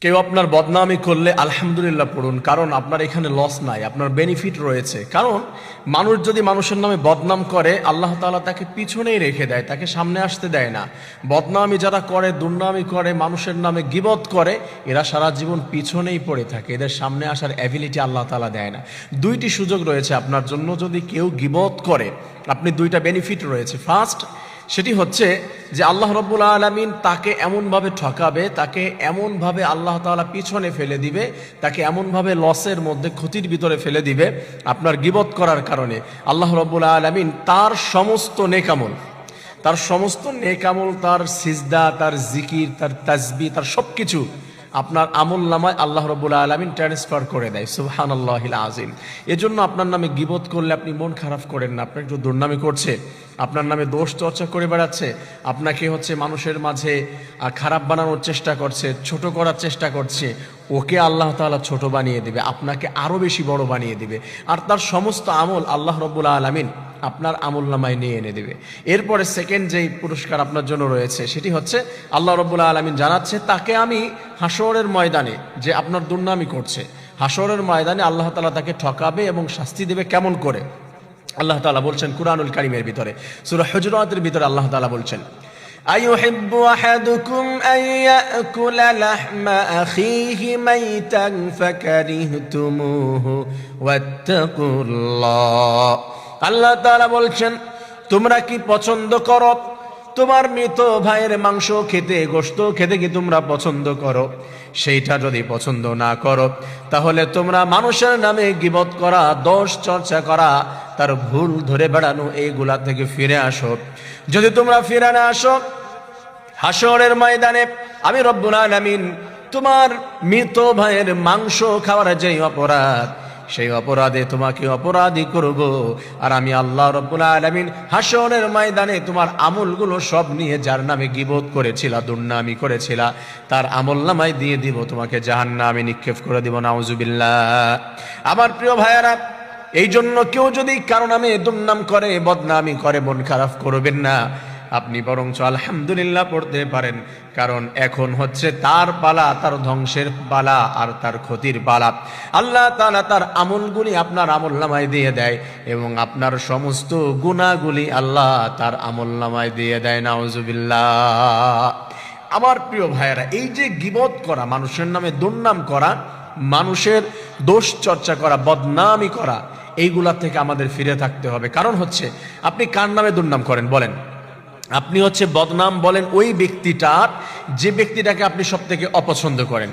কেউ আপনার বদনামি করলে আলহামদুলিল্লাহ পড়ুন, কারণ আপনার এখানে লস নাই, আপনার বেনিফিট রয়েছে। কারণ মানুষ যদি মানুষের নামে বদনাম করে, আল্লাহ তাআলা তাকে পিছনেই রেখে দেয়, তাকে সামনে আসতে দেয় না। বদনামি যারা করে, দুর্নামি করে, মানুষের নামে গীবত করে, এরা সারা জীবন পিছনেই পড়ে থাকে, এদের সামনে আসার অ্যাবিলিটি আল্লাহ তাআলা দেয় না। দুইটি সুযোগ রয়েছে আপনার জন্য, যদি কেউ গীবত করে আপনি দুইটা বেনিফিট রয়েছে। ফার্স্ট, সেটি হচ্ছে যে আল্লাহ রাব্বুল আলামিন তাকে এমনভাবে ঠকাবে, তাকে এমনভাবে আল্লাহ তাআলা পিছনে ফেলে দিবে, তাকে এমনভাবে লসের মধ্যে, ক্ষতির ভিতরে ফেলে দিবে আপনার গীবত করার কারণে। আল্লাহ রাব্বুল আলামিন তার সমস্ত নেকামল, তার সিজদা, তার জিকির, তার তাসবিহ, তার সবকিছু আপনার আমল নামায় আল্লাহ রাব্বুল আলামিন ট্রান্সফার করে দেয়। সুবহানাল্লাহিল আযীম। এজন্য আপনার নামে গীবত করলে আপনি মন খারাপ করেন না। আপনার একটু দুর্নামি করছে, আপনার নামে দোষ চর্চা করে বেড়াচ্ছে, আপনাকে মানুষের মাঝে খারাপ বানানোর চেষ্টা করছে, ছোট করার চেষ্টা করছে, ওকে আল্লাহ তাআলা ছোট বানিয়ে দিবে, আপনাকে আরো বেশি বড় বানিয়ে দিবে। আর তার সমস্ত আমল আল্লাহ রাব্বুল আলামিন আপনার আমল নামায় নিয়ে এনে দেবে। এরপরে সেকেন্ড যেই পুরস্কার আপনার জন্য রয়েছে, সেটি হচ্ছে আল্লাহ রাব্বুল আলামিন জানাচ্ছে তাকে আমি হাসরের ময়দানে, যে আপনার দুর্নামি করছে, হাসরের ময়দানে আল্লাহ তাআলা তাকে ঠকাবে এবং শাস্তি দেবে। কেমন করে? আল্লাহ তাআলা বলছেন কুরআনুল কারীমের ভিতরে, সূরা হুজুরাতের ভিতরে আল্লাহ তাআলা বলছেন, আইয়ুহিব্বু আহাদুকুম আন ইয়াকুলা লাহমা আখিহি মাইতান ফাকারিহতুমুহু ওয়াত্তাকুল্লাহ। আল্লাহ তাআলা বলছেন, তোমরা কি পছন্দ করো তোমার মৃত ভাইয়ের মাংস খেতে, গোশত খেতে কি তোমরা পছন্দ করো? সেইটা যদি পছন্দ না করো, তাহলে তোমরা মানুষের নামে গীবত করা, দোষ চর্চা করা, তার ভুল ধরে বেড়ানো, এইগুলা থেকে ফিরে আসো। যদি তোমরা ফিরে না আসো, হাসরের ময়দানে আমি রব্বুল আলামিন তোমার মৃত ভাইয়ের মাংস খাওয়ার যে অপরাধ, সেই অপরাধে তোমাকে অপরাধী করব। আর আমি আল্লাহ রাব্বুল আলামিন হাসরের ময়দানে তোমার আমলগুলো সব নিয়ে, যার নামে গীবত করেছিলা, দুর্নামি করেছিলা, তার আমলনামায় দিয়ে দিব, তোমাকে জাহান্নামে নিক্ষেপ করে দিব। নাউজুবিল্লাহ। আমার প্রিয় ভাইয়েরা, এই জন্য কেউ যদি কারো নামে দুর্নাম করে, বদনামি করে, মন খারাপ করবেন না। আপনি বরঞ্চ আলহামদুলিল্লাহ পড়তে পারেন, কারণ এখন হচ্ছে তার পালা, তার ধ্বংসের পালা আর তার ক্ষতির পালা। আল্লাহ তাআলা তার আমলগুলি আপনার আমলনামায় দিয়ে দেয় এবং আপনার সমস্ত গুনাহগুলি আল্লাহ তার আমলনামায় দিয়ে দেয়। নাউজুবিল্লাহ। আমার প্রিয় ভাইয়েরা, এই যে গীবত করা, মানুষের নামে দুর্নাম করা, মানুষের দোষ চর্চা করা, বদনামি করা, এইগুলা থেকে আমাদের ফিরে থাকতে হবে। কারণ হচ্ছে আপনি কার নামে দুর্নাম করেন বলেন? আপনি বদনাম বলেন ওই ব্যক্তিটার, যে ব্যক্তিটাকে আপনি সব থেকে অপছন্দ করেন।